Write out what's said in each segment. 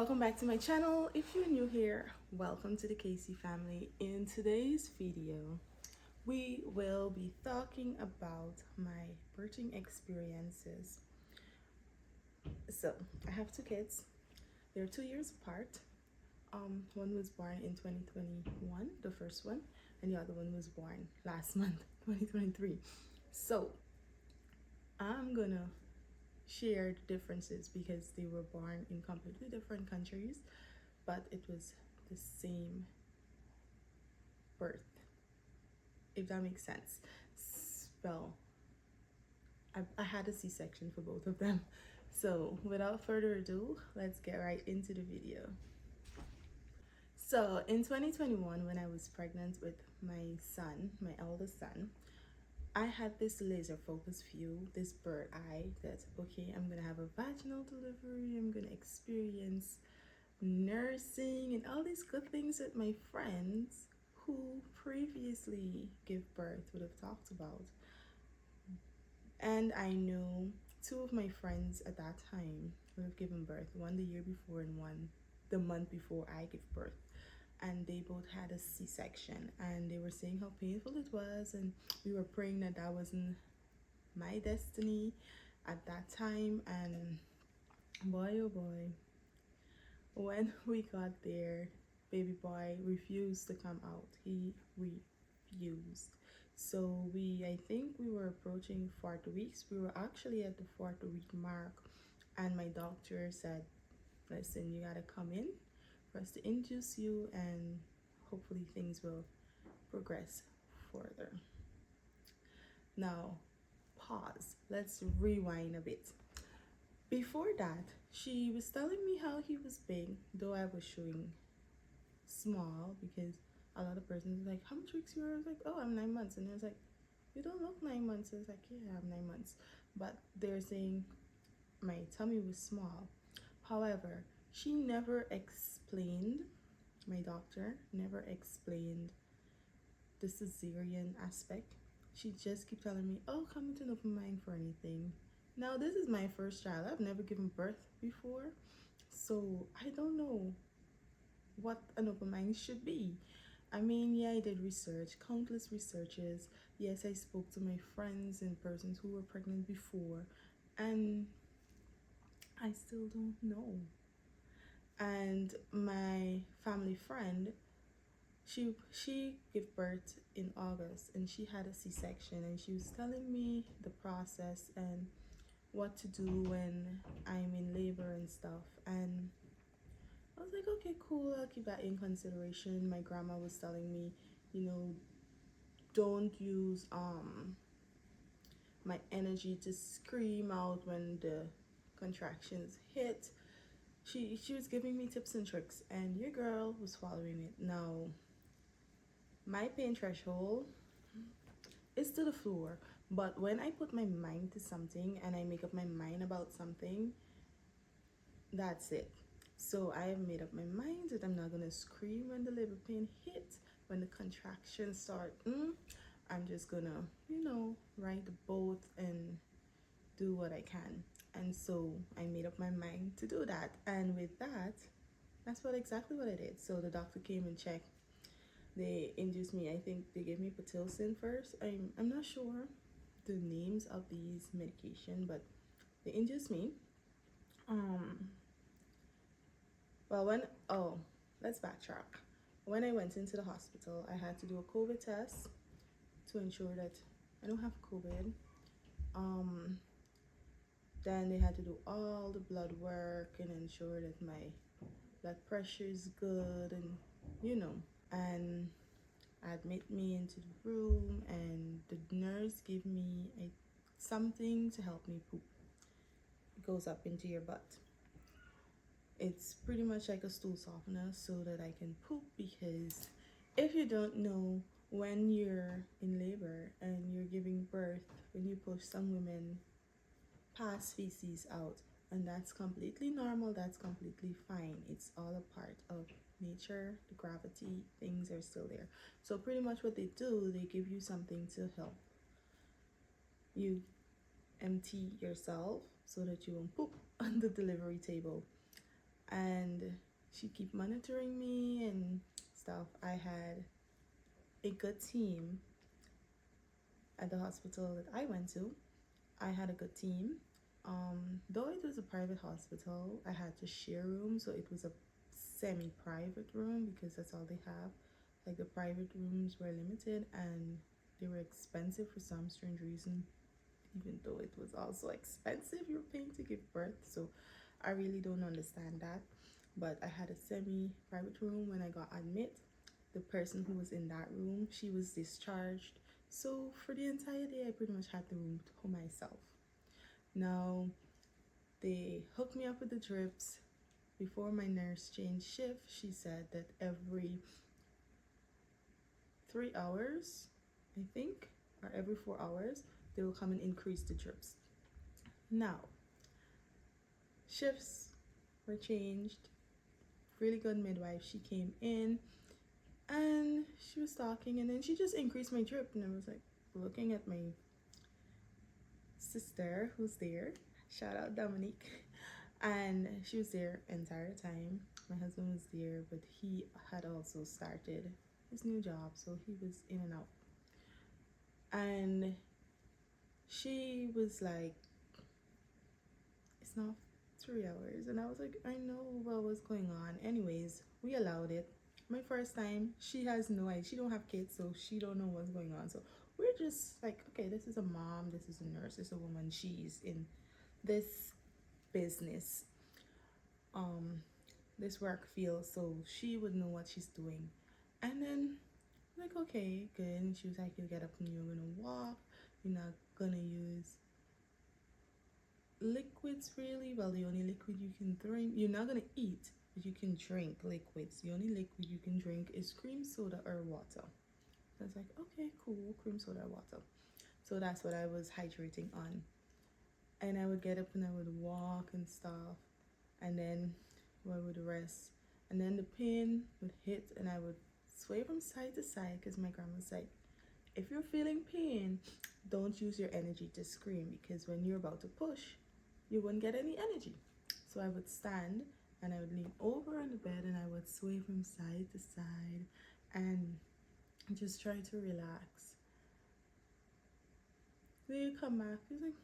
Welcome back to my channel. If you're new here, welcome to the Casey family. In today's video, we will be talking about my birthing experiences. So, I have two kids. They're 2 years apart. One was born in 2021, the first one, and the other one was born last month, 2023. So, I'm gonna share the differences because they were born in completely different countries, but it was the same birth, if that makes sense. Well, I had a C-section for both of them. So without further ado, let's get right into the video. So in 2021, when I was pregnant with my son, my eldest son, I had this laser focus view, this bird eye that, okay, I'm gonna have a vaginal delivery, I'm gonna experience nursing and all these good things that my friends who previously give birth would have talked about. And I know two of my friends at that time who have given birth, one the year before and one the month before I gave birth. And they both had a C-section, and they were saying how painful it was, and we were praying that that wasn't my destiny at that time. And boy oh boy, when we got there, baby boy refused to come out. He refused. So I think we were approaching 4 weeks. We were actually at the 4 week mark, and my doctor said, listen, you gotta come in for us to induce you, and hopefully things will progress further. Now, pause. Let's rewind a bit. Before that, she was telling me how he was big, though I was showing small, because a lot of persons were like, how much weeks you are? I was like, oh, I'm 9 months. And I was like, you don't look 9 months. I was like, yeah, I'm 9 months. But they're saying my tummy was small. However, she never explained, my doctor never explained the cesarean aspect. She just kept telling me, oh, come with an open mind for anything. Now, this is my first child. I've never given birth before, so I don't know what an open mind should be. I mean, yeah, I did research, countless researches. Yes, I spoke to my friends and persons who were pregnant before, and I still don't know. And my family friend, she gave birth in August, and she had a C-section, and she was telling me the process and what to do when I'm in labor and stuff. And I was like, okay, cool, I'll keep that in consideration. My grandma was telling me, don't use my energy to scream out when the contractions hit. She was giving me tips and tricks, and your girl was following it. Now, my pain threshold is to the floor, but when I put my mind to something and I make up my mind about something, that's it. So I have made up my mind that I'm not gonna scream when the labor pain hits, when the contractions start. I'm just gonna, ride the boat and do what I can. And so I made up my mind to do that. And with that, that's exactly what I did. So the doctor came and checked. They induced me. I think they gave me Pitocin first. I'm not sure the names of these medication, but they induced me. Let's backtrack. When I went into the hospital, I had to do a COVID test to ensure that I don't have COVID. Then they had to do all the blood work and ensure that my blood pressure is good, and admit me into the room, and the nurse gave me something to help me poop. It goes up into your butt. It's pretty much like a stool softener so that I can poop, because if you don't know, when you're in labor and you're giving birth, when you push, some women pass feces out, and that's completely normal, that's completely fine. It's all a part of nature, the gravity, things are still there. So pretty much what they do, they give you something to help you empty yourself so that you won't poop on the delivery table. and she keep monitoring me and stuff. I had a good team at the hospital that I went to. I had a good team. Though it was a private hospital, I had to share rooms, so it was a semi-private room because that's all they have. Like the private rooms were limited and they were expensive for some strange reason, even though it was also expensive you're paying to give birth. So I really don't understand that. But I had a semi-private room when I got admit. The person who was in that room, she was discharged. So for the entire day, I pretty much had the room to myself. Now, they hooked me up with the drips. Before my nurse changed shift, she said that every 3 hours, I think, or every 4 hours, they will come and increase the drips. Now, shifts were changed. Really good midwife. She came in and she was talking, and then she just increased my drip, and I was like looking at my sister who's there. Shout out Dominique. And she was there entire time. My husband was there, but he had also started his new job, so he was in and out. And she was like, it's not 3 hours. And I was like, I know what was going on. Anyways, we allowed it. My first time, she has no idea. She don't have kids, so she don't know what's going on. So we're just like, okay, this is a mom, this is a nurse, this is a woman. She's in this business, this work field, so she would know what she's doing. And then like, okay, good. And she was like, you'll get up and you're gonna walk. You're not gonna use liquids really. Well, the only liquid you can drink, you're not gonna eat, but you can drink liquids. The only liquid you can drink is cream soda or water. So I was like, okay, cool, cream soda or water. So that's what I was hydrating on. And I would get up and I would walk and stuff, and then I would rest, and then the pain would hit and I would sway from side to side because my grandma said, if you're feeling pain, don't use your energy to scream, because when you're about to push, you wouldn't get any energy. So I would stand and I would lean over on the bed and I would sway from side to side and just try to relax. Then you come back, he's like,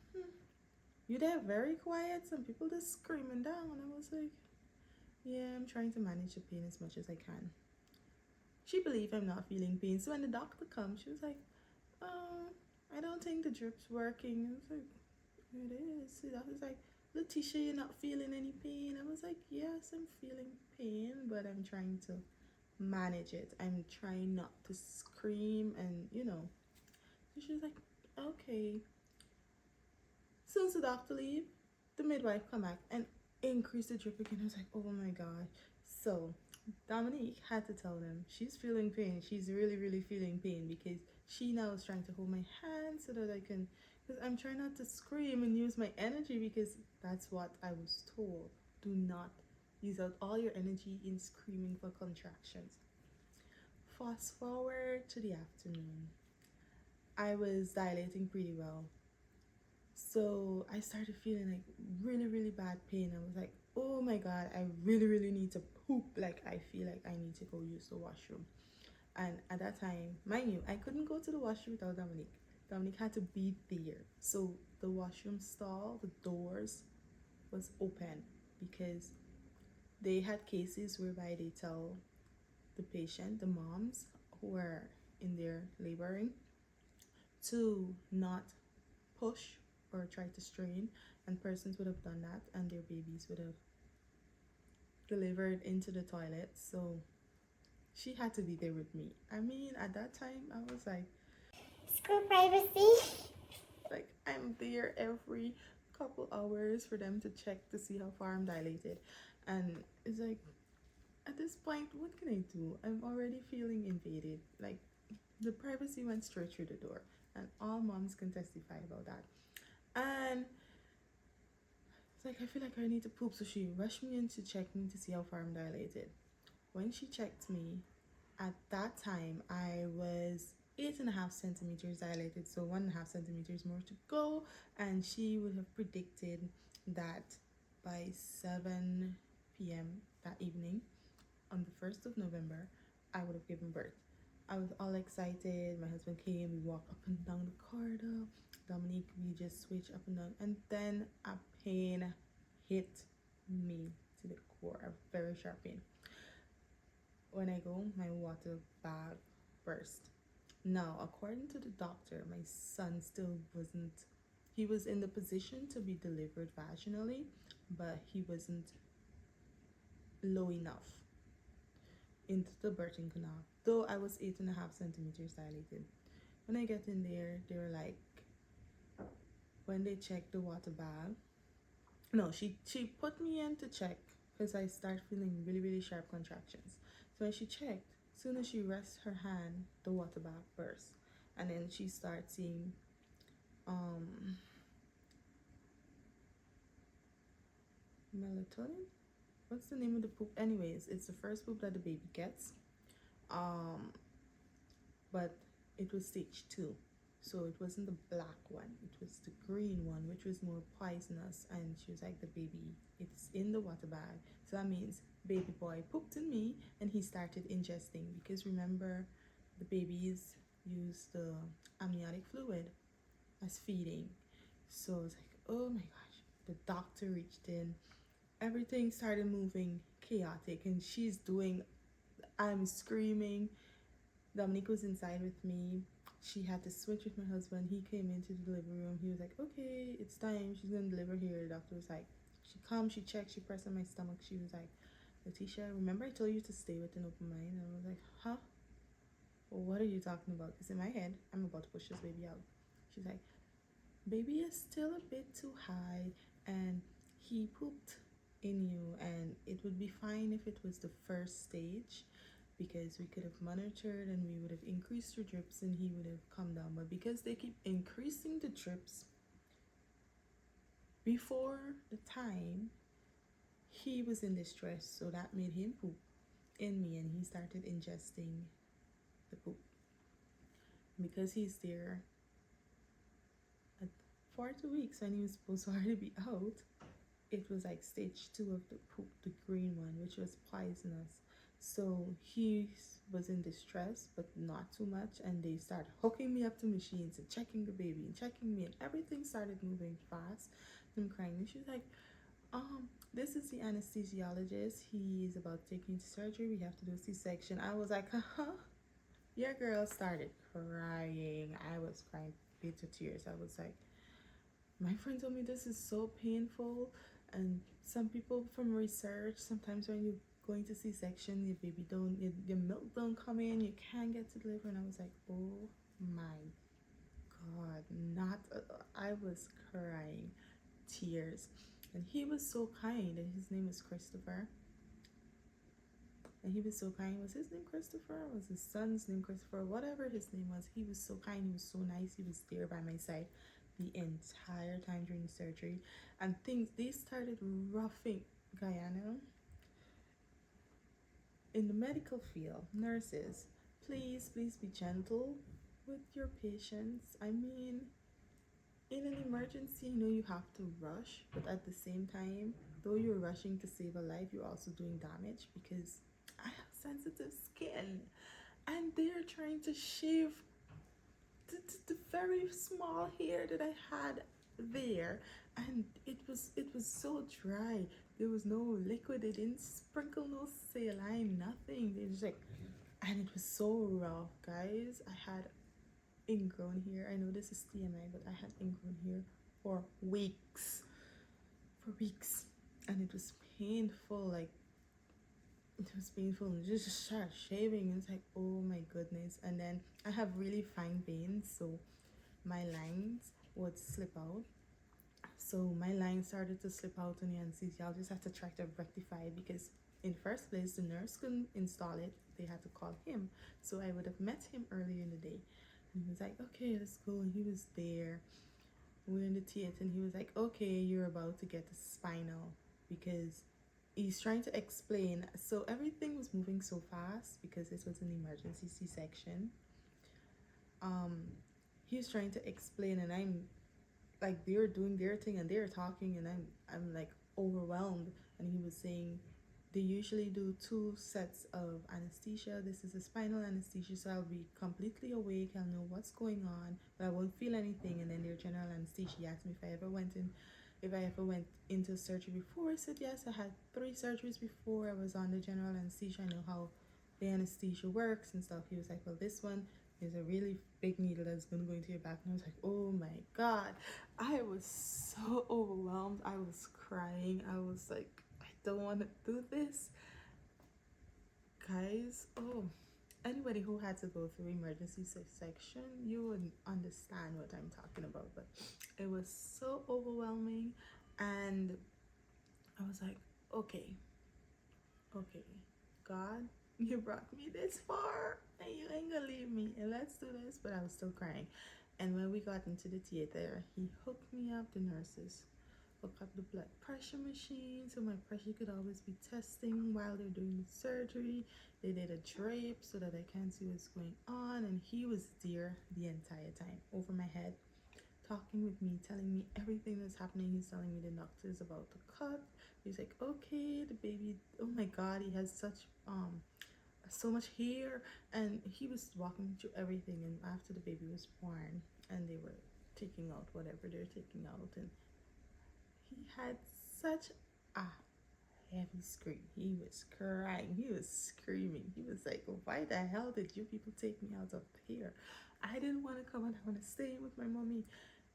you there very quiet, some people just screaming down. And I was like, yeah, I'm trying to manage the pain as much as I can. She believed I'm not feeling pain. So when the doctor comes, she was like, oh, I don't think the drip's working. I was like, it is. The doctor's like, Letitia, you're not feeling any pain. I was like, yes, I'm feeling pain, but I'm trying to manage it. I'm trying not to scream and, So she was like, okay. Since the doctor leave, the midwife come back and increase the drip again. I was like, oh my god. So Dominique had to tell them she's feeling pain. She's really, really feeling pain, because she now is trying to hold my hand so that I can, because I'm trying not to scream and use my energy, because that's what I was told. Do not use out all your energy in screaming for contractions. Fast forward to the afternoon. I was dilating pretty well. So I started feeling like really, really bad pain. I was like, oh my god, I really, really need to poop. Like, I feel like I need to go use the washroom. And at that time, mind you, I couldn't go to the washroom without Dominique. Dominique had to be there. So the washroom stall, the doors was open, because they had cases whereby they tell the patient, the moms who are in there laboring, to not push or try to strain, and persons would have done that and their babies would have delivered into the toilet. So she had to be there with me. I mean, at that time I was like, school privacy. Like, I'm there every couple hours for them to check to see how far I'm dilated. And it's like, at this point, what can I do? I'm already feeling invaded. Like, the privacy went straight through the door, and all moms can testify about that. And it's like, I feel like I need to poop, so she rushed me in to check me to see how far I'm dilated. When she checked me, at that time I was 8.5 centimeters dilated, so 1.5 centimeters more to go, and she would have predicted that by 7 p.m. that evening, on the 1st of November, I would have given birth. I was all excited. My husband came. We walked up and down the corridor. Dominique, we just switched up and down. And then a pain hit me to the core, a very sharp pain. When I go, my water bag burst. Now, according to the doctor, my son still wasn't, he was in the position to be delivered vaginally, but he wasn't low enough into the birthing canal, though I was 8.5 centimeters dilated. When I get in there, they were like, when they checked the water bag, no, she put me in to check because I start feeling really, really sharp contractions. So when she checked, as soon as she rests her hand, the water bag burst. And then she starts seeing melatonin. What's the name of the poop? Anyways, it's the first poop that the baby gets. But it was stage 2. So it wasn't the black one, it was the green one, which was more poisonous. And she was like, the baby, it's in the water bag. So that means baby boy pooped in me and he started ingesting, because remember, the babies use the amniotic fluid as feeding. So it's like, oh my gosh, the doctor reached in, everything started moving chaotic, and she's doing, I'm screaming. Dominique was inside with me. She had to switch with my husband. He came into the delivery room. He was like, okay, it's time. She's going to deliver here. The doctor was like, she come, she checked, she pressed on my stomach. She was like, Letitia, remember I told you to stay with an open mind? And I was like, huh? Well, what are you talking about? Because in my head, I'm about to push this baby out. She's like, baby is still a bit too high, and he pooped in you, and it would be fine if it was the first stage, because we could have monitored and we would have increased the drips and he would have come down. But because they keep increasing the drips before the time, he was in distress, so that made him poop in me, and he started ingesting the poop. Because he's there at 4 weeks when he was supposed to already be out, it was like stage 2 of the poop, the green one, which was poisonous. So he was in distress, but not too much. And they started hooking me up to machines and checking the baby and checking me, and everything started moving fast. I'm crying. And she's like, this is the anesthesiologist. He is about to take you into surgery. We have to do a C-section. I was like, your girl started crying. I was crying bitter tears. I was like, my friend told me this is so painful. And some people from research, sometimes when you going to C-section, your baby don't, your milk don't come in, you can't get to deliver. And I was like, oh my God, I was crying tears. And he was so kind, and his name is Christopher. And he was so kind. Was his name Christopher? Was his son's name Christopher? Whatever his name was, he was so kind. He was so nice. He was there by my side the entire time during the surgery. And things, they started roughing Guyana. In the medical field, nurses, please be gentle with your patients. I mean, in an emergency, you know you have to rush, but at the same time, though you're rushing to save a life, you're also doing damage, because I have sensitive skin and they're trying to shave the very small hair that I had there, and it was so dry. There was no liquid. They didn't sprinkle no saline, nothing. They just like, and it was so rough, guys. I had ingrown hair. I know this is TMI, but I had ingrown hair for weeks. And it was painful. Like, it was painful, and just start shaving, and it's like, oh my goodness. And then I have really fine veins, so my lines would slip out. So my line started to slip out, and the anesthesiologist had to try to rectify it, because in the first place the nurse couldn't install it. They had to call him. So I would have met him earlier in the day, and he was like, okay, let's go. And he was there. We're in the theater, and he was like, okay, you're about to get a spinal, because he's trying to explain. So everything was moving so fast because this was an emergency C-section. He was trying to explain, and I'm like, they're doing their thing and they're talking, and I'm like overwhelmed. And he was saying, They usually do 2 sets of anesthesia. This is a spinal anesthesia, so I'll be completely awake. I'll know what's going on, but I won't feel anything. And then their general anesthesia. He asked me if I ever went into surgery before. I said yes. I had 3 surgeries before. I was on the general anesthesia. I know how the anesthesia works and stuff. He was like, well, this one is a really big needle that's gonna go into your back. And I was like, oh my god. I was so overwhelmed. I was crying. I was like, I don't want to do this, guys. Oh, anybody who had to go through emergency section, you would understand what I'm talking about. But it was so overwhelming, and I was like, okay, God, you brought me this far, and you ain't gonna leave me, and let's do this. But I was still crying. And when we got into the theater, he hooked me up. The nurses hook up the blood pressure machine so my pressure could always be testing while they're doing the surgery. They did a drape so that I can't see what's going on, and he was there the entire time over my head, talking with me, telling me everything that's happening. He's telling me the doctor's about to cut. He's like, okay, the baby, oh my god, he has so much hair, and he was walking me through everything. And after the baby was born and they were taking out whatever they're taking out, and he had such a heavy scream. He was crying. He was screaming. He was like, why the hell did you people take me out of here? I didn't want to come and I want to stay with my mommy.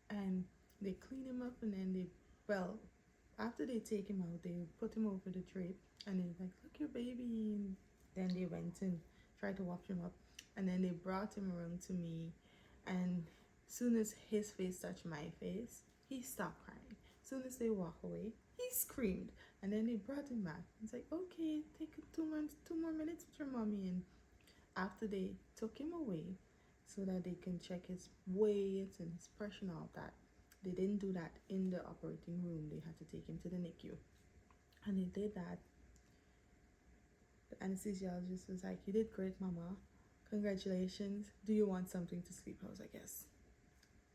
And they clean him up, and then well, after they take him out, they put him over the drape, and they're like, look, your baby. And then they went and tried to wash him up, and then they brought him around to me, and soon as his face touched my face, he stopped crying. Soon as they walk away, he screamed, and then they brought him back. It's like, okay, take 2 more minutes with your mommy. And after they took him away so that they can check his weight and his pressure and all that, they didn't do that in the operating room. They had to take him to the NICU, and they did that. The anesthesiologist was like, you did great, mama, congratulations, do you want something to sleep? I was like, yes.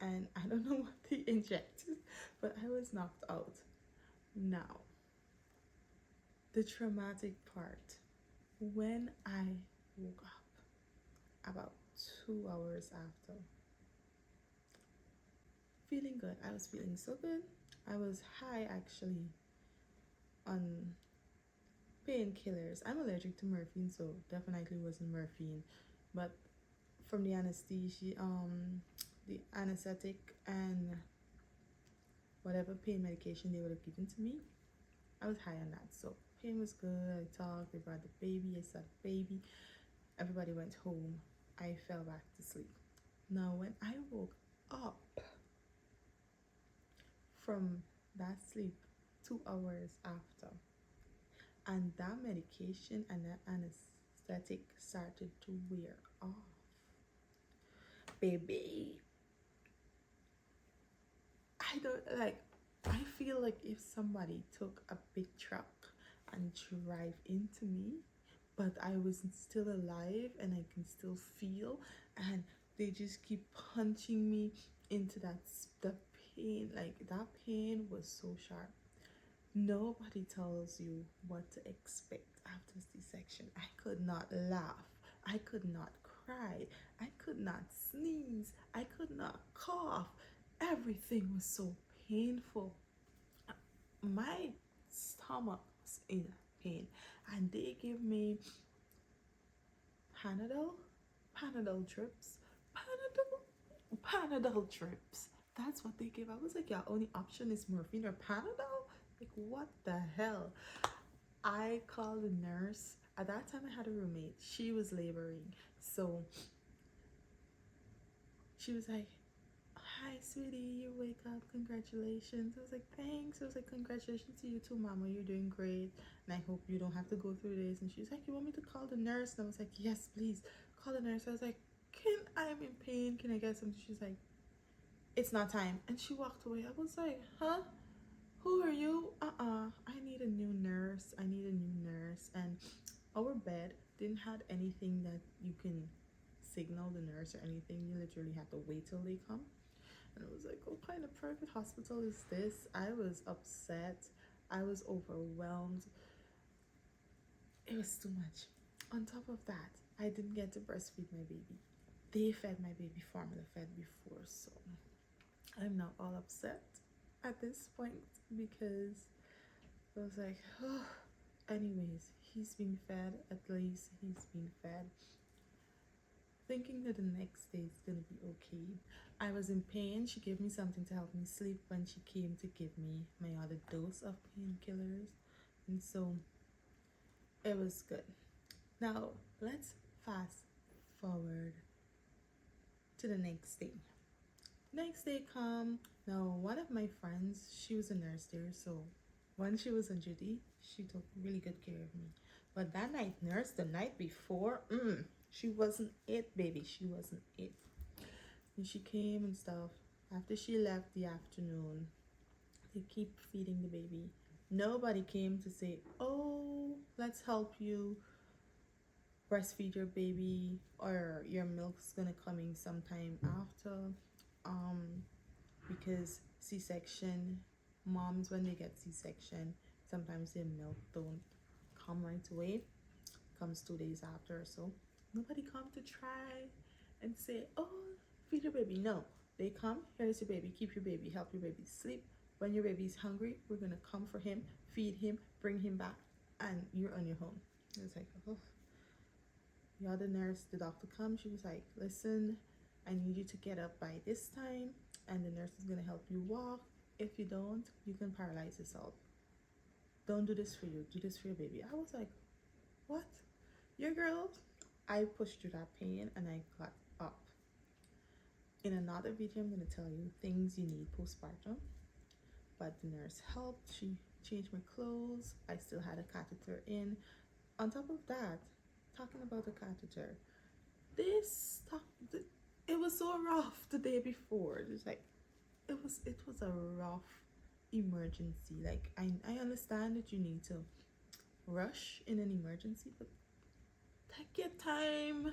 And I don't know what they injected, but I was knocked out. Now, the traumatic part, when I woke up about 2 hours after, feeling good. I was feeling so good. I was high actually on painkillers. I'm allergic to morphine, so definitely wasn't morphine. But from the anesthesia, the anesthetic and whatever pain medication they would have given to me, I was high on that. So pain was good. I talked. They brought the baby. I saw the baby. Everybody went home. I fell back to sleep. Now, when I woke up from that sleep 2 hours after, and that medication and that anesthetic started to wear off, baby, I feel like if somebody took a big truck and drive into me, but I was still alive and I can still feel, and they just keep punching me into the pain. Like, that pain was so sharp. Nobody tells you what to expect after C-section. I could not laugh. I could not cry. I could not sneeze. I could not cough. Everything was so painful. My stomach was in pain, and they gave me Panadol drips, Panadol drips. That's what they gave. I was like, your only option is morphine or Panadol? Like, what the hell? I called the nurse. At that time, I had a roommate. She was laboring, so she was like, hi, sweetie, you wake up, congratulations. I was like, thanks. I was like, congratulations to you too, mama, you're doing great, and I hope you don't have to go through this. And she was like, you want me to call the nurse? And I was like, yes, please, call the nurse. I was like, I'm in pain, can I get something? She's like, it's not time. And she walked away. I was like, huh? Who are you? I need a new nurse. And our bed didn't have anything that you can signal the nurse or anything. You literally have to wait till they come. And I was like, what kind of private hospital is this? I was upset. I was overwhelmed. It was too much. On top of that, I didn't get to breastfeed my baby. They fed my baby formula fed before, so I'm now all upset at this point because I was like, oh, anyways, he's being fed, at least he's being fed. Thinking that the next day is gonna be okay. I was in pain. She gave me something to help me sleep when she came to give me my other dose of painkillers, and so it was good. Now let's fast forward to the next day. Next day come. Now one of my friends, she was a nurse there, so when she was on duty, she took really good care of me. But that night nurse, the night before, she wasn't it, baby. She wasn't it. And she came and stuff. After she left the afternoon, they keep feeding the baby. Nobody came to say, oh, let's help you breastfeed your baby, or your milk's gonna coming sometime after. Um, because C-section, moms when they get C-section, sometimes their milk don't come right away. Comes 2 days after or so. Nobody come to try and say, oh, feed your baby. No, they come, here's your baby, keep your baby, help your baby sleep. When your baby's hungry, we're gonna come for him, feed him, bring him back, and you're on your own. It was like, oh. The other nurse, the doctor comes, she was like, listen, I need you to get up by this time, and the nurse is gonna help you walk. If you don't, you can paralyze yourself. Don't do this for you, do this for your baby. I was like, what? Your girl? I pushed through that pain and I got up. In another video, I'm gonna tell you things you need postpartum. But the nurse helped, she changed my clothes, I still had a catheter in. On top of that, talking about the catheter, it was so rough the day before. It was like, it was a rough emergency. Like, I understand that you need to rush in an emergency, but take your time.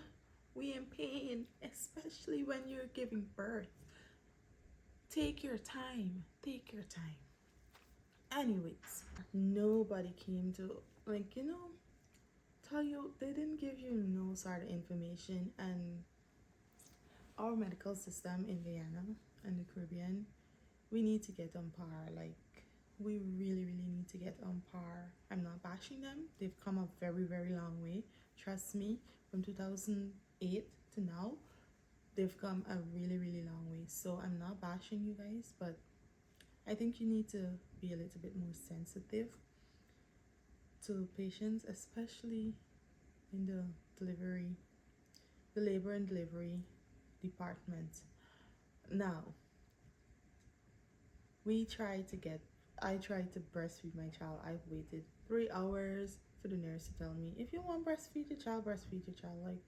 We in pain, especially when you're giving birth. Take your time. Take your time. Anyways, nobody came to, like, tell you. They didn't give you no sort of information. And our medical system in Vienna and the Caribbean, we need to get on par. Like, we really, really need to get on par. I'm not bashing them. They've come a very, very long way. Trust me, from 2008 to now, they've come a really, really long way. So I'm not bashing you guys, but I think you need to be a little bit more sensitive to patients, especially in the labor and delivery department. Now, I tried to breastfeed my child. I've waited 3 hours for the nurse to tell me, if you want breastfeed your child, breastfeed your child. Like,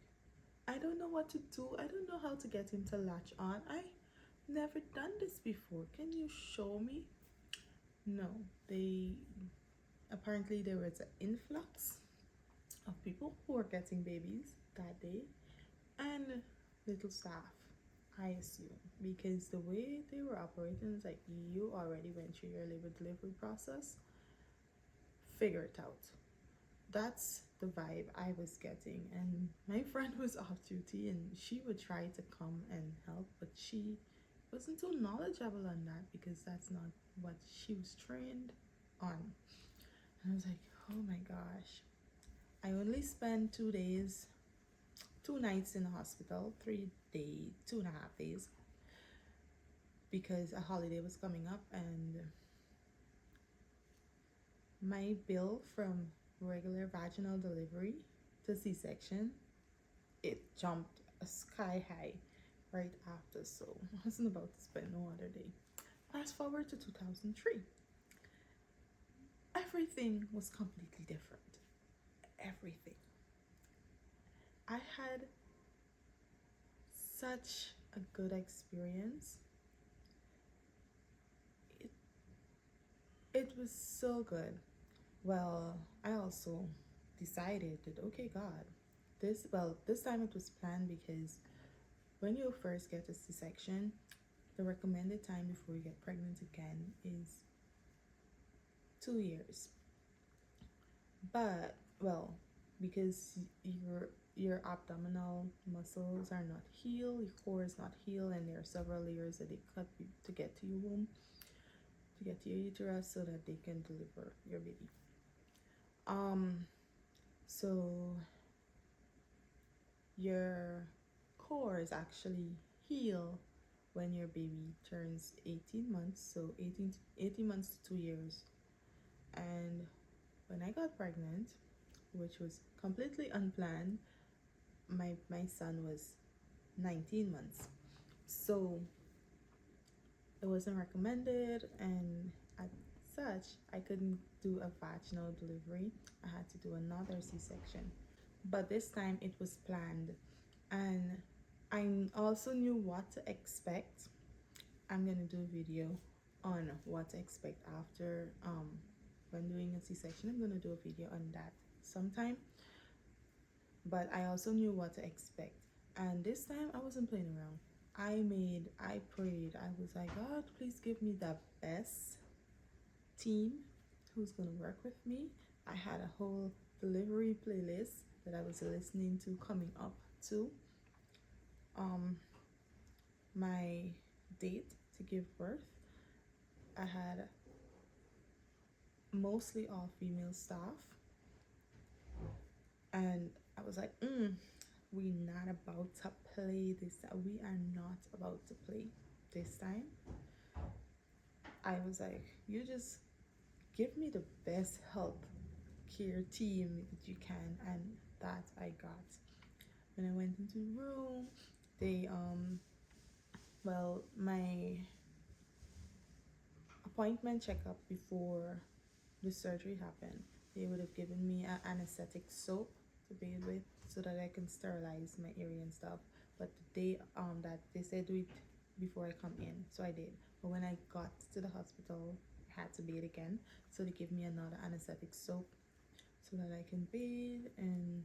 I don't know what to do. I don't know how to get him to latch on. I never done this before. Can you show me? No, apparently there was an influx of people who were getting babies that day, and little staff, I assume, because the way they were operating is like, you already went through your labor delivery process, figure it out. That's the vibe I was getting. And my friend was off duty and she would try to come and help, but she wasn't too knowledgeable on that because that's not what she was trained on. And I was like, oh my gosh. I only spent 2 days, 2 nights in the hospital, 3 days, 2.5 days, because a holiday was coming up, and my bill from regular vaginal delivery to C-section, it jumped a sky high right after, so I wasn't about to spend no other day. Fast forward to 2003. Everything was completely different. Everything. I had such a good experience. It was so good. Well, I also decided that, okay, God, this time it was planned, because when you first get a C-section, the recommended time before you get pregnant again is 2 years. But, well, because your abdominal muscles are not healed, your core is not healed, and there are several layers that they cut to get to your womb, to get to your uterus, so that they can deliver your baby. So your core is actually healed when your baby turns 18 months, so 18 months to 2 years. And when I got pregnant, which was completely unplanned, my son was 19 months. So it wasn't recommended, and as such, I couldn't do a vaginal delivery. I had to do another C-section. But this time it was planned, and I also knew what to expect. I'm gonna do a video on what to expect after when doing a C-section. I'm gonna do a video on that sometime. But I also knew what to expect, and this time I wasn't playing around. I prayed. I was like, God, please give me the best team who's gonna work with me. I had a whole delivery playlist that I was listening to coming up to my date to give birth. I had mostly all female staff, and I was like, we're not about to play this. We are not about to play this time. I was like, you just give me the best health care team that you can, and that I got. When I went into the room, they my appointment checkup before the surgery happened, they would have given me an anesthetic soap to bathe with so that I can sterilize my area and stuff. But the day that they said do it before I come in, so I did. But when I got to the hospital, I had to bathe again, so they gave me another anesthetic soap so that I can bathe and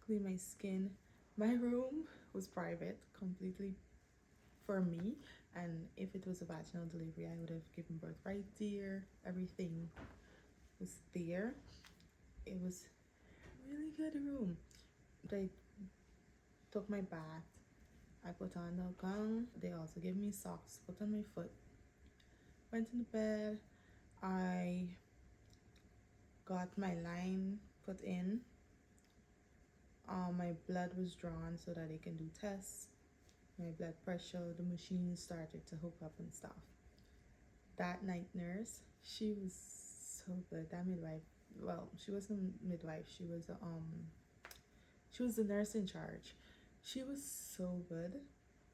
clean my skin. My room was private, completely for me, and if it was a vaginal delivery, I would have given birth right there. Everything was there. It was a really good room. They took my bath. I put on the gown. They also gave me socks, put on my foot. Went in the bed. I got my line put in. My blood was drawn so that they can do tests. My blood pressure, the machine started to hook up and stuff. That night nurse, she was so good. That midwife, well, she wasn't midwife. She was the nurse in charge. She was so good,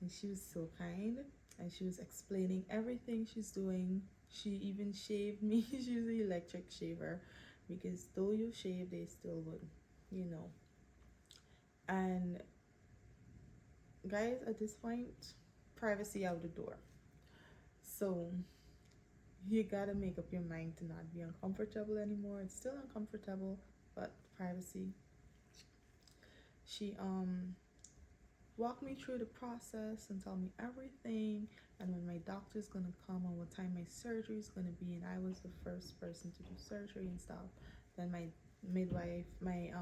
and she was so kind, and she was explaining everything she's doing. She even shaved me. She was an electric shaver, because though you shave, they still would, you know. And guys, at this point, privacy out the door. So you gotta make up your mind to not be uncomfortable anymore. It's still uncomfortable, but privacy. She walked me through the process and tell me everything, and when my doctor's gonna come and what time my surgery is gonna be. And I was the first person to do surgery and stuff. Then my midwife, my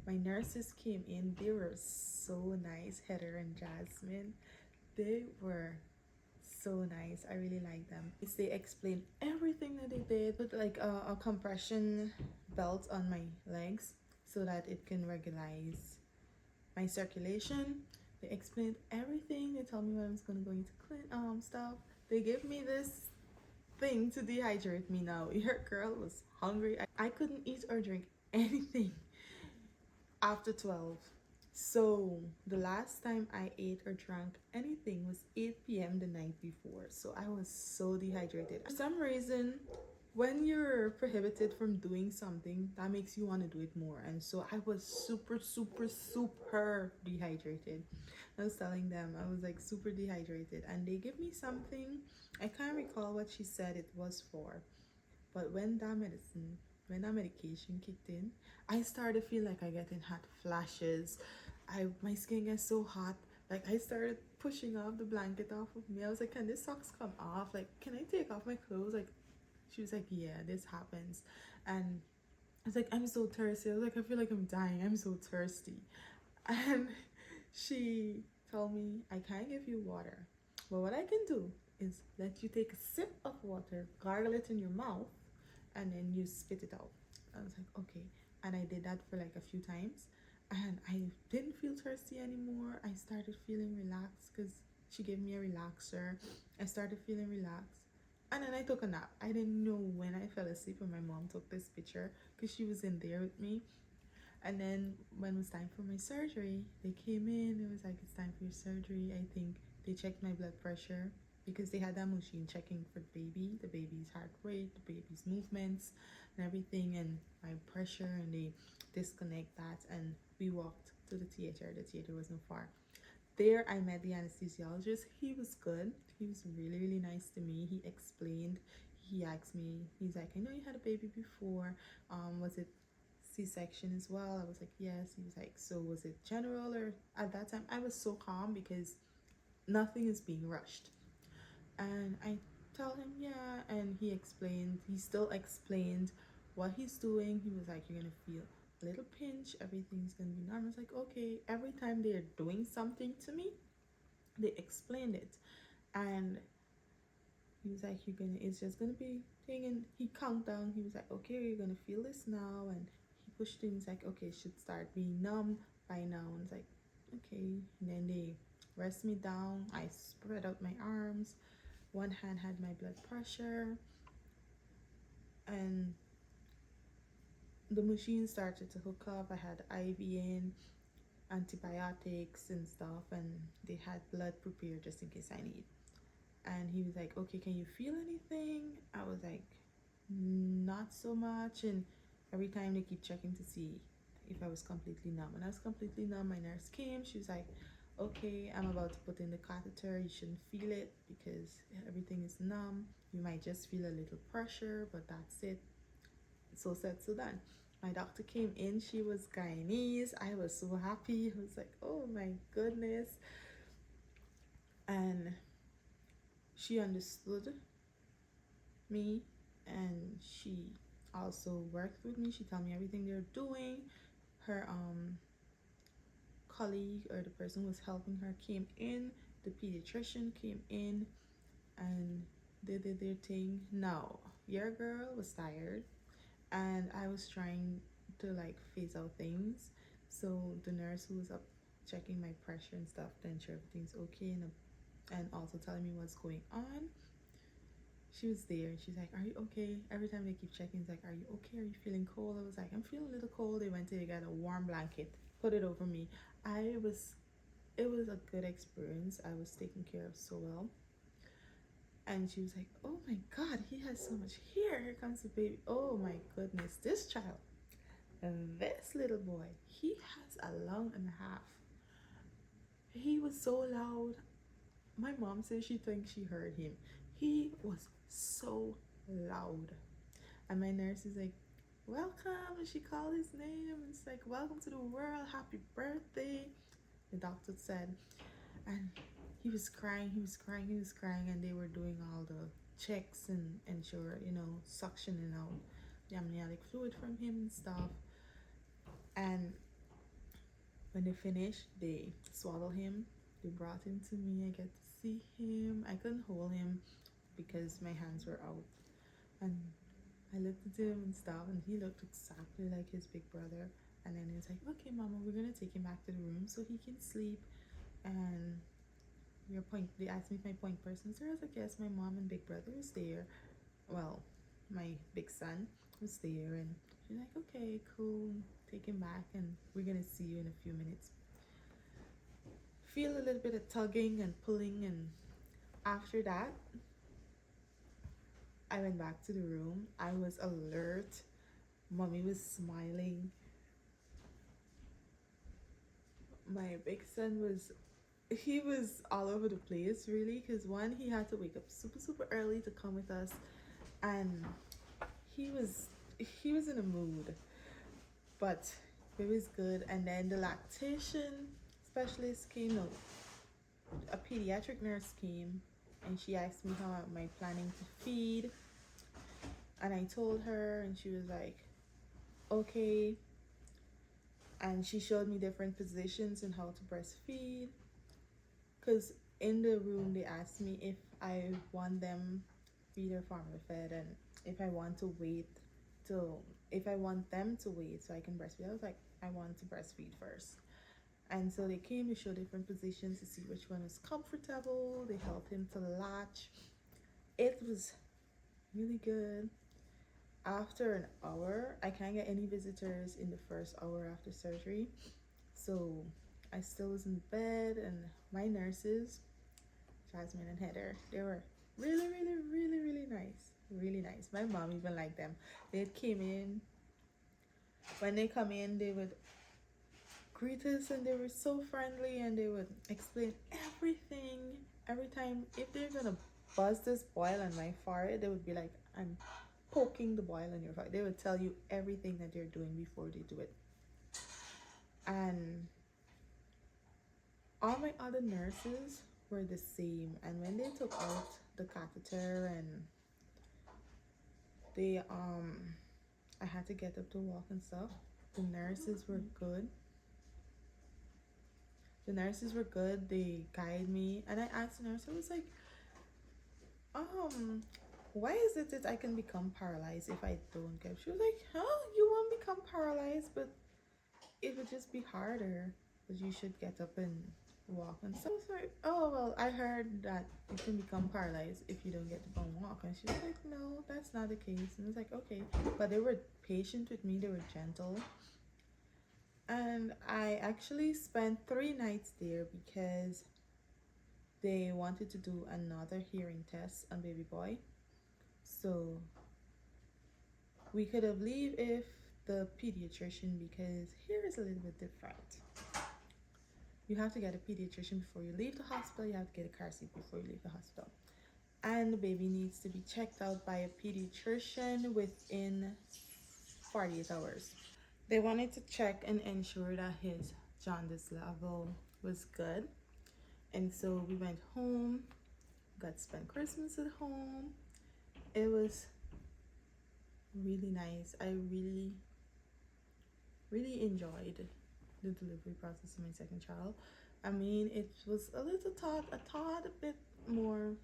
nurses came in. They were so nice, Heather and Jasmine. They were so nice. I really like them. They explained everything that they did. Put like a compression belt on my legs so that it can regularize my circulation. They explained everything. They told me when I was gonna go into clean stuff. They gave me this thing to dehydrate me now. Your girl was hungry. I couldn't eat or drink anything after 12. So the last time I ate or drank anything was 8 p.m. the night before. So I was so dehydrated. For some reason, when you're prohibited from doing something, that makes you want to do it more. And so I was super, super, super dehydrated. I was telling them I was like super dehydrated, and they give me something. I can't recall what she said it was for, but when that medication kicked in, I started to feel like I getting hot flashes. My skin gets so hot. Like I started pushing off the blanket off of me. I was like, can this socks come off? Like, can I take off my clothes? Like, she was like, yeah, this happens. And was like, I'm so thirsty. I was like, I feel like I'm dying. I'm so thirsty. And she told me, I can't give you water. But what I can do is let you take a sip of water, gargle it in your mouth, and then you spit it out. I was like, okay. And I did that for like a few times. And I didn't feel thirsty anymore. I started feeling relaxed because she gave me a relaxer. I started feeling relaxed. And then I took a nap. I didn't know when I fell asleep when my mom took this picture because she was in there with me. And then when it was time for my surgery, they came in. It was like, it's time for your surgery. I think they checked my blood pressure because they had that machine checking for the baby's heart rate, the baby's movements, and everything, and my pressure. And they disconnect that, and we walked to the theater. The theater wasn't far. There, I met the anesthesiologist. He was good. He was really, really nice to me. He explained. He asked me. He's like, I know you had a baby before. Was it C-section as well? I was like, yes. He was like, so was it general? Or at that time I was so calm because nothing is being rushed. And I tell him, yeah, and he still explained what he's doing. He was like, you're gonna feel a little pinch, everything's gonna be normal. I was like, okay. Every time they're doing something to me, they explained it. And he was like, you're gonna, it's just gonna be thing. And he count down. He was like, okay, you're gonna feel this now. And he pushed it. He's like, okay, it should start being numb by now. And it's like, okay. And then they rest me down. I spread out my arms. One hand had my blood pressure. And the machine started to hook up. I had IV in, antibiotics and stuff. And they had blood prepared just in case I need. And he was like, okay, can you feel anything? I was like, not so much. And every time they keep checking to see if I was completely numb. And I was completely numb. My nurse came. She was like, okay, I'm about to put in the catheter. You shouldn't feel it because everything is numb. You might just feel a little pressure, but that's it. So said, so done. My doctor came in. She was Guyanese. I was so happy. I was like, oh my goodness. And she understood me, and she also worked with me. She told me everything they're doing. Her colleague, or the person who was helping her, came in. The pediatrician came in, and they did their thing. Now your girl was tired, and I was trying to like phase out things. So the nurse who was up checking my pressure and stuff, then sure everything's okay, and also telling me what's going on. She was there. She's like, are you okay? Every time they keep checking, it's like, are you okay? Are you feeling cold? I was like, I'm feeling a little cold. They went to get a warm blanket, put it over me. It was a good experience. I was taken care of so well. And she was like, oh my God, he has so much hair. Here comes the baby. Oh my goodness, this child. And this little boy, he has a lung and a half. He was so loud. My mom says she thinks she heard him. He was so loud. And my nurse is like, welcome. And she called his name. And it's like, welcome to the world. Happy birthday. The doctor said. And he was crying. He was crying. He was crying. And they were doing all the checks and ensure, suctioning out the amniotic fluid from him and stuff. And when they finished, they swaddled him. They brought him to me. I get to see him. I couldn't hold him because my hands were out. And I looked at him and stuff, and he looked exactly like his big brother. And then he was like, okay, Mama, we're going to take him back to the room so he can sleep. And they asked me if my point person was there. I was like, yes, my mom and big brother was there. Well, my big son was there. And she's like, okay, cool. Take him back, and we're going to see you in a few minutes. Feel a little bit of tugging and pulling, and after that, I went back to the room. I was alert. Mommy was smiling. My big son he was all over the place, really, because one, he had to wake up super early to come with us, and he was in a mood, but it was good. And then the lactation specialist came out. A pediatric nurse came, and she asked me how am I planning to feed. And I told her, and she was like, okay. And she showed me different positions and how to breastfeed. Because in the room, they asked me if I want them feed or formula fed, and if I want to wait till, if I want them to wait so I can breastfeed. I was like, I want to breastfeed first. And so they came to show different positions to see which one was comfortable. They helped him to latch. It was really good. After an hour, I can't get any visitors in the first hour after surgery. So I still was in bed, and my nurses, Jasmine and Heather, they were really, really, really, really nice. Really nice. My mom even liked them. They came in. When they come in, they would greet us and they were so friendly and they would explain everything. Every time, if they're gonna buzz this boil on my forehead, they would be like, I'm poking the boil on your forehead. They would tell you everything that they're doing before they do it. And all my other nurses were the same. And when they took out the catheter and they I had to get up to walk and stuff, the nurses were good. The nurses were good. They guided me, and I asked the nurse, I was like, why is it that I can become paralyzed if I don't get? She was like, huh, you won't become paralyzed, but it would just be harder. But you should get up and walk. And so I was like, oh well, I heard that you can become paralyzed if you don't get up and walk. And she was like, no, that's not the case. And I was like, okay. But they were patient with me. They were gentle. And I actually spent 3 nights there because they wanted to do another hearing test on baby boy. So we could have leave if the pediatrician, because here is a little bit different. You have to get a pediatrician before you leave the hospital. You have to get a car seat before you leave the hospital. And the baby needs to be checked out by a pediatrician within 48 hours. They wanted to check and ensure that his jaundice level was good. And so we went home, got to spend Christmas at home. It was really nice. I really, really enjoyed the delivery process of my second child. I mean, it was a tad bit more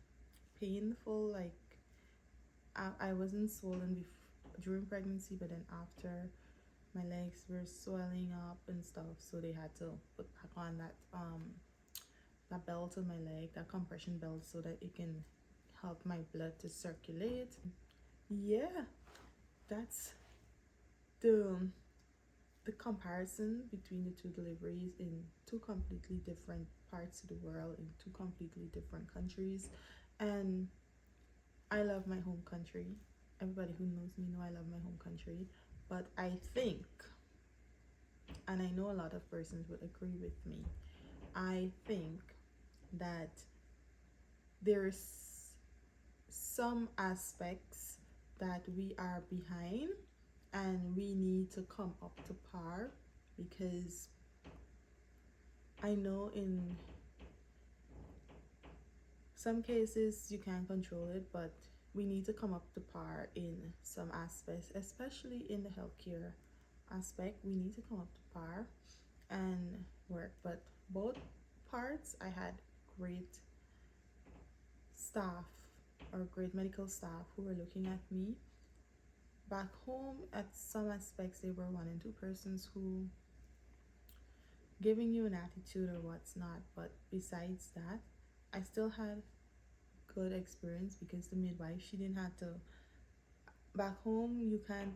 painful. Like, I wasn't swollen during pregnancy, but then after, my legs were swelling up and stuff. So they had to put back on that belt on my leg, that compression belt, so that it can help my blood to circulate. Yeah, that's the comparison between the two deliveries in two completely different parts of the world, in two completely different countries. And I love my home country. Everybody who knows me know I love my home country. But I think, and I know a lot of persons would agree with me, I think that there's some aspects that we are behind and we need to come up to par, because I know in some cases you can't control it, but we need to come up to par in some aspects, especially in the healthcare aspect. We need to come up to par and work. But both parts, I had great staff, or great medical staff, who were looking at me. Back home, at some aspects, they were one and two persons who giving you an attitude or what's not. But besides that, I still had good experience because the midwife, she didn't have to. Back home, you can't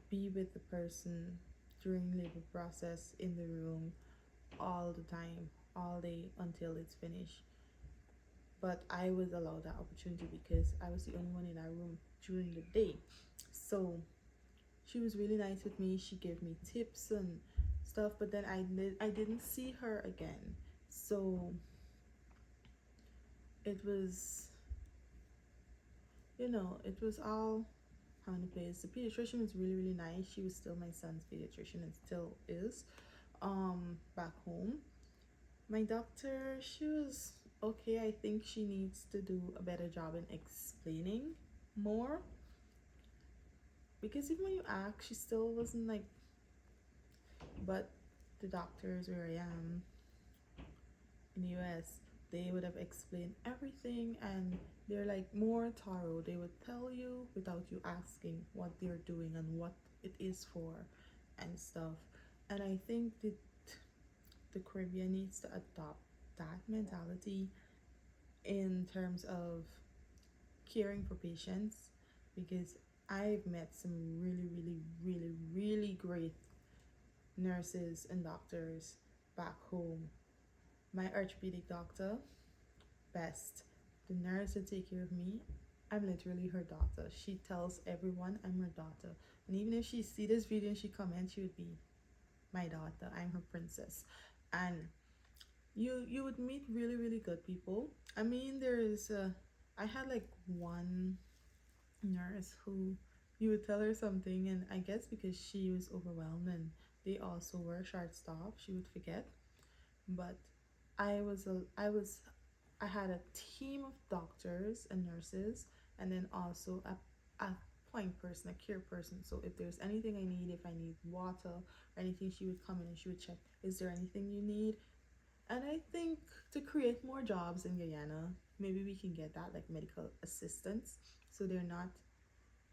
be with the person during labor process in the room all the time, all day until it's finished. But I was allowed that opportunity because I was the only one in that room during the day. So she was really nice with me. She gave me tips and stuff, but then I didn't see her again. So it was, it was all having to place. The pediatrician was really, really nice. She was still my son's pediatrician and still is back home. My doctor, she was okay. I think she needs to do a better job in explaining more, because even when you ask, she still wasn't like But the doctors where I am in the US, they would have explained everything, and they're like more thorough. They would tell you without you asking what they're doing and what it is for and stuff. And I think that the Caribbean needs to adopt that mentality in terms of caring for patients, because I've met some really great nurses and doctors back home. My orthopedic doctor, best. The nurse that take care of me, I'm literally her daughter. She tells everyone I'm her daughter. And even if she see this video and she comments, she would be my daughter. I'm her princess. And you would meet really good people. I mean, I had like one nurse who you would tell her something, and I guess because she was overwhelmed and they also were short staffed, she would forget. But I had a team of doctors and nurses, and then also a point person, a care person. So if there's anything I need, if I need water or anything, she would come in and she would check, is there anything you need? And I think to create more jobs in Guyana, maybe we can get that, like medical assistants. So they're not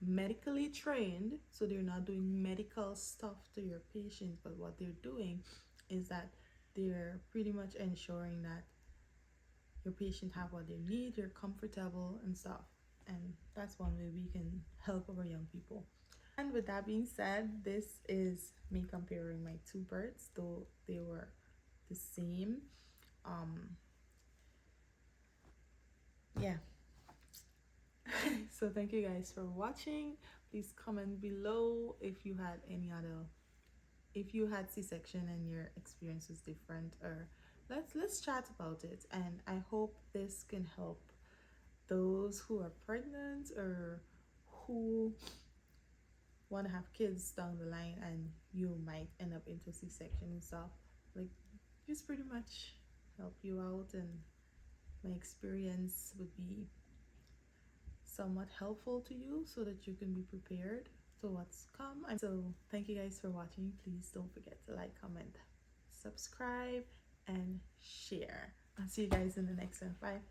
medically trained, so they're not doing medical stuff to your patients, but what they're doing is that they're pretty much ensuring that your patient have what they need, they're comfortable and stuff. And that's one way we can help our young people. And with that being said, this is me comparing my two birds, though they were the same. Yeah. So thank you guys for watching. Please comment below if you had if you had C-section and your experience was different, or let's chat about it. And I hope this can help those who are pregnant or who want to have kids down the line, and you might end up into C-section and stuff. Like, just pretty much help you out, and my experience would be somewhat helpful to you so that you can be prepared to what's come. So thank you guys for watching. Please don't forget to like, comment, subscribe, and share. I'll see you guys in the next one. Bye.